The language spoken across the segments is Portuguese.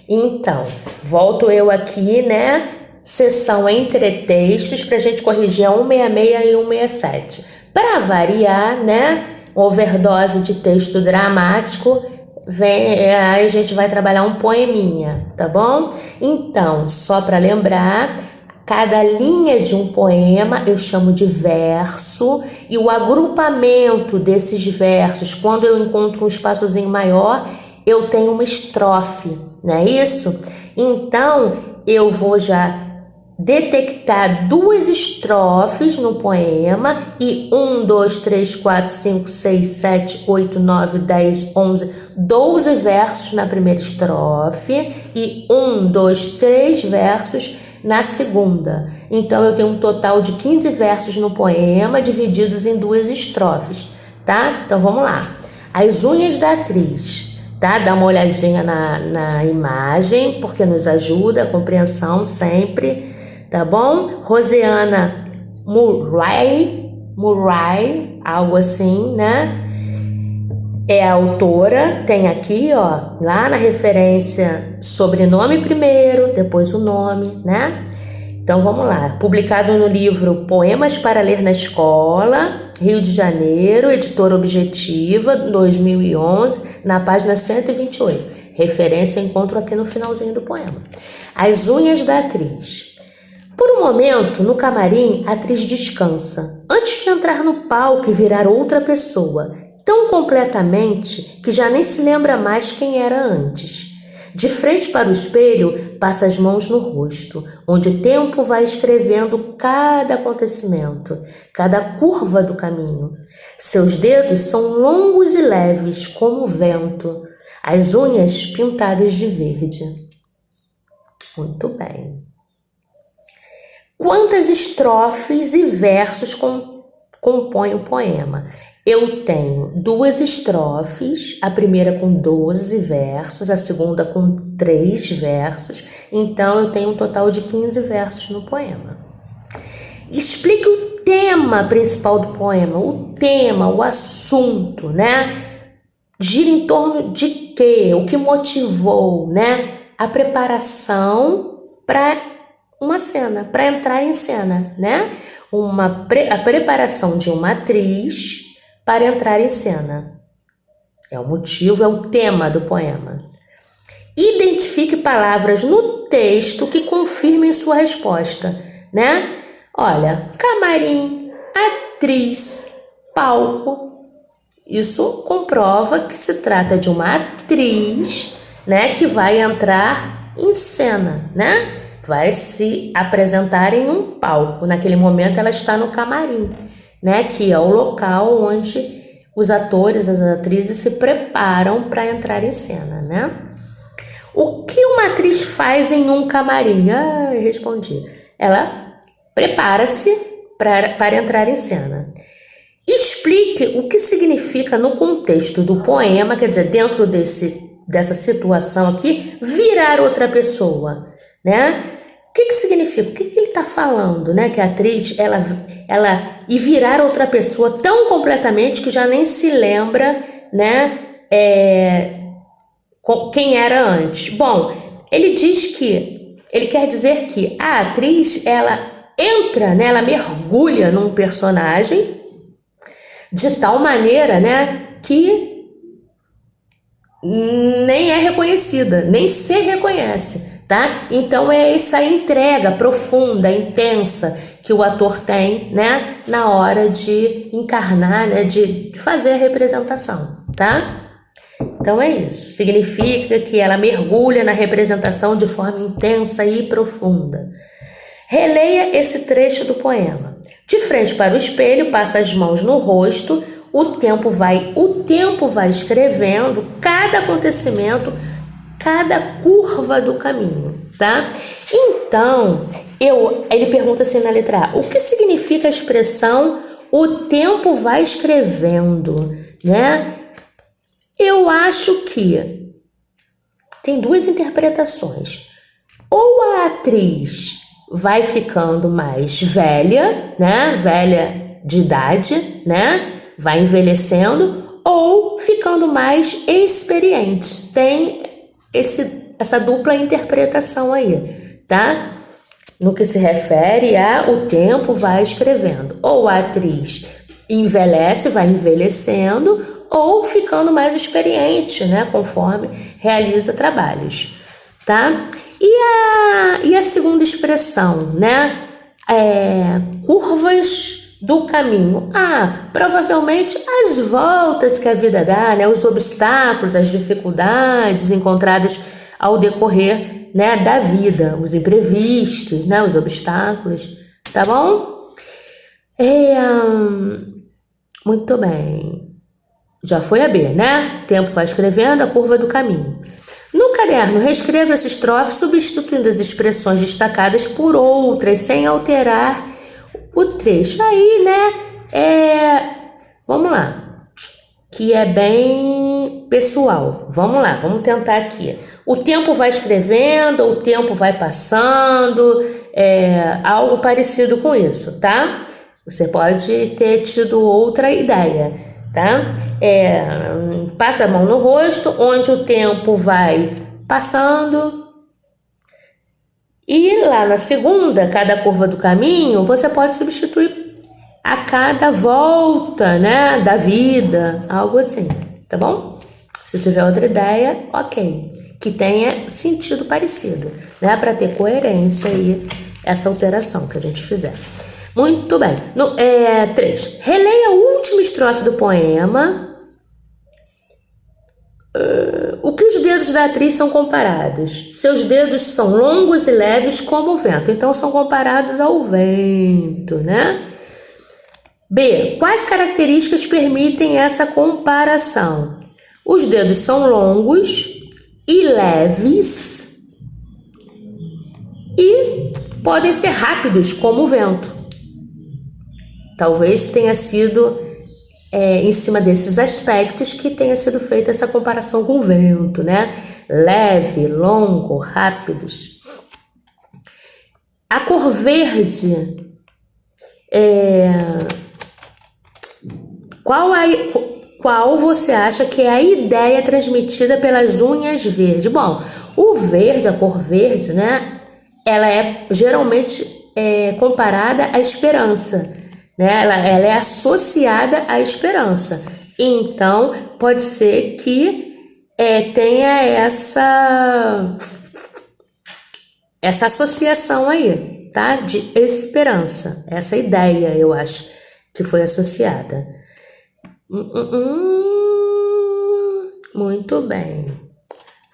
Então, volto eu aqui, né? Seção entretextos para a gente corrigir a 166 e 167. Para variar, né? Overdose de texto dramático, aí a gente vai trabalhar um poeminha, tá bom? Então, só para lembrar, cada linha de um poema eu chamo de verso, e o agrupamento desses versos, quando eu encontro um espaçozinho maior, eu tenho uma estrofe, não é isso? Então, eu vou já detectar duas estrofes no poema e 1, 2, 3, 4, 5, 6, 7, 8, 9, 10, 11, 12 versos na primeira estrofe e 1, 2, 3 versos na segunda. Então, eu tenho um total de 15 versos no poema, divididos em duas estrofes, tá? Então, vamos lá. As unhas da atriz, tá? Dá uma olhadinha na imagem, porque nos ajuda a compreensão sempre, tá bom? Rosiana Murray, algo assim, né? É a autora, tem aqui, ó, lá na referência, sobrenome primeiro, depois o nome, né? Então vamos lá. Publicado no livro Poemas para Ler na Escola, Rio de Janeiro, editora Objetiva, 2011, na página 128. Referência eu encontro aqui no finalzinho do poema. As unhas da atriz. Por um momento, no camarim, a atriz descansa, antes de entrar no palco e virar outra pessoa, tão completamente que já nem se lembra mais quem era antes. De frente para o espelho, passa as mãos no rosto, onde o tempo vai escrevendo cada acontecimento, cada curva do caminho. Seus dedos são longos e leves, como o vento, as unhas pintadas de verde. Muito bem. Quantas estrofes e versos compõem o poema? Eu tenho duas estrofes, a primeira com 12 versos, a segunda com 3 versos, então eu tenho um total de 15 versos no poema. Explique o tema principal do poema, o tema, o assunto, né? Gira em torno de quê? O que motivou, né? A preparação para uma cena, para entrar em cena, né? A preparação de uma atriz para entrar em cena. É o motivo, é o tema do poema. Identifique palavras no texto que confirmem sua resposta, né? Olha, camarim, atriz, palco. Isso comprova que se trata de uma atriz, né, que vai entrar em cena, né? Vai se apresentar em um palco. Naquele momento ela está no camarim, né, que é o local onde os atores, as atrizes se preparam para entrar em cena, né? O que uma atriz faz em um camarim? Eu respondi. Ela prepara-se para entrar em cena. Explique o que significa no contexto do poema, quer dizer, dentro dessa situação aqui, virar outra pessoa, né? O que significa? O que ele está falando, né? Que a atriz, ela e virar outra pessoa tão completamente que já nem se lembra, né? Quem era antes. Bom, ele quer dizer que a atriz, ela entra, né? Ela mergulha num personagem de tal maneira, né? Que nem é reconhecida, nem se reconhece. Tá? Então é essa entrega profunda, intensa que o ator tem, né, na hora de encarnar, né, de fazer a representação, tá? Então é isso. Significa que ela mergulha na representação de forma intensa e profunda. Releia esse trecho do poema. De frente para o espelho, passa as mãos no rosto, o tempo vai escrevendo cada acontecimento, cada curva do caminho, tá? Então, ele pergunta assim na letra A, o que significa a expressão o tempo vai escrevendo, né? Eu acho que tem duas interpretações. Ou a atriz vai ficando mais velha, né? Velha de idade, né? Vai envelhecendo, ou ficando mais experiente. Tem essa dupla interpretação aí, tá? No que se refere a o tempo vai escrevendo. Ou a atriz envelhece, vai envelhecendo, ou ficando mais experiente, né? Conforme realiza trabalhos, tá? E a segunda expressão, né? Curvas do caminho. Provavelmente as voltas que a vida dá, né? Os obstáculos, as dificuldades encontradas ao decorrer, né, da vida, os imprevistos, né, os obstáculos, tá bom? Muito bem. Já foi a B, né? Tempo vai escrevendo a curva do caminho. No caderno, reescreva essa estrofe substituindo as expressões destacadas por outras, sem alterar o trecho. Aí, né, vamos lá, que é bem pessoal. Vamos lá, vamos tentar aqui. O tempo vai escrevendo, o tempo vai passando, algo parecido com isso, tá? Você pode ter tido outra ideia, tá? Passa a mão no rosto, onde o tempo vai passando. E lá na segunda, cada curva do caminho, você pode substituir a cada volta, né, da vida, algo assim, tá bom? Se tiver outra ideia, ok, que tenha sentido parecido, né, para ter coerência aí essa alteração que a gente fizer. Muito bem. 3. Releia a última estrofe do poema. O que os dedos da atriz são comparados? Seus dedos são longos e leves como o vento, então são comparados ao vento, né? B. Quais características permitem essa comparação? Os dedos são longos e leves e podem ser rápidos, como o vento. Talvez tenha sido em cima desses aspectos que tenha sido feita essa comparação com o vento, né? Leve, longo, rápidos. A cor verde Qual você acha que é a ideia transmitida pelas unhas verdes? Bom, o verde, a cor verde, né? Ela é geralmente comparada à esperança, né? Ela é associada à esperança. Então, pode ser que tenha essa associação aí, tá? De esperança. Essa ideia, eu acho, que foi associada. Muito bem.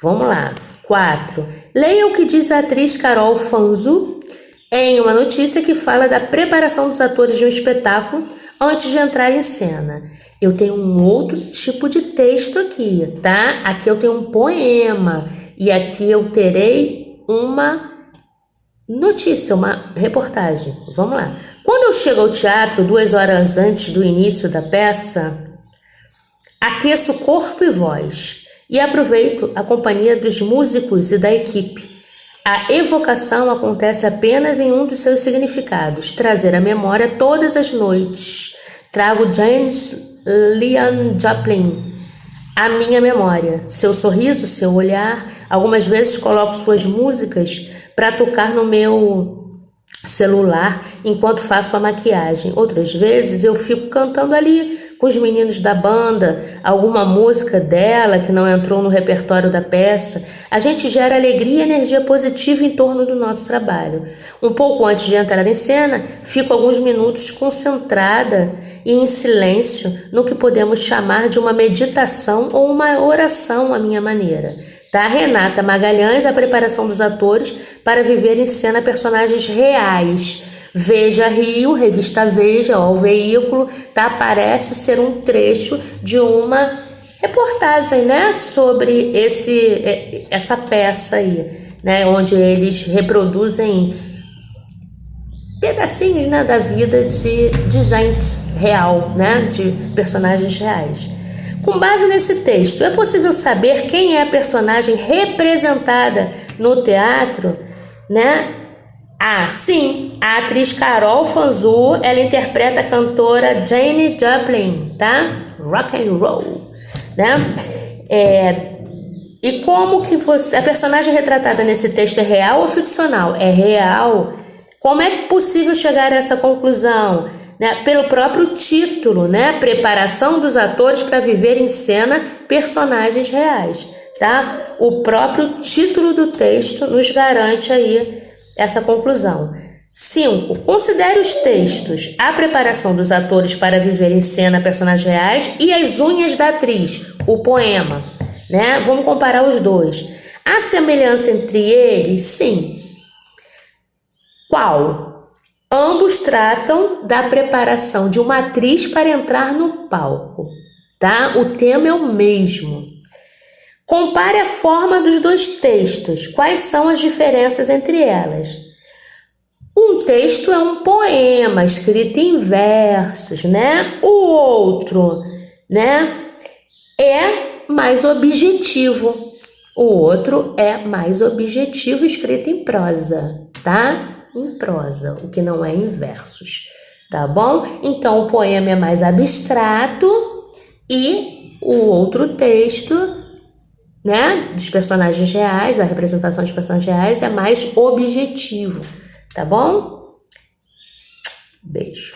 Vamos lá. 4. Leia o que diz a atriz Carol Fanzo em uma notícia que fala da preparação dos atores de um espetáculo antes de entrar em cena. Eu tenho um outro tipo de texto aqui, tá? Aqui eu tenho um poema e aqui eu terei uma notícia, uma reportagem. Vamos lá. Quando eu chego ao teatro 2 horas antes do início da peça, aqueço corpo e voz e aproveito a companhia dos músicos e da equipe. A evocação acontece apenas em um dos seus significados, trazer à memória todas as noites. Trago James Liam Joplin à minha memória, seu sorriso, seu olhar. Algumas vezes coloco suas músicas para tocar no meu celular enquanto faço a maquiagem. Outras vezes eu fico cantando ali com os meninos da banda, alguma música dela que não entrou no repertório da peça. A gente gera alegria e energia positiva em torno do nosso trabalho. Um pouco antes de entrar em cena, fico alguns minutos concentrada e em silêncio no que podemos chamar de uma meditação ou uma oração à minha maneira. Tá? Renata Magalhães, a preparação dos atores para viver em cena personagens reais. Veja Rio, revista Veja, o veículo, tá? Parece ser um trecho de uma reportagem, né? Sobre essa peça aí, né? Onde eles reproduzem pedacinhos, né? Da vida de gente real, né? De personagens reais. Com base nesse texto, é possível saber quem é a personagem representada no teatro, né? Sim, a atriz Carol Fanzo, ela interpreta a cantora Janis Joplin, tá? Rock and roll, né? E como que você... A personagem retratada nesse texto é real ou ficcional? É real. Como é possível chegar a essa conclusão? Né? Pelo próprio título, né? Preparação dos atores para viver em cena personagens reais, tá? O próprio título do texto nos garante aí essa conclusão. 5. Considere os textos, a preparação dos atores para viver em cena personagens reais e as unhas da atriz, o poema, né? Vamos comparar os dois. Há semelhança entre eles? Sim. Qual? Ambos tratam da preparação de uma atriz para entrar no palco, tá? O tema é o mesmo. Compare a forma dos dois textos. Quais são as diferenças entre elas? Um texto é um poema escrito em versos, né? O outro, né, é mais objetivo. O outro é mais objetivo, escrito em prosa, tá? Em prosa, o que não é em versos, tá bom? Então, o poema é mais abstrato e o outro texto, né, dos personagens reais, da representação dos personagens reais, é mais objetivo. Tá bom? Beijo.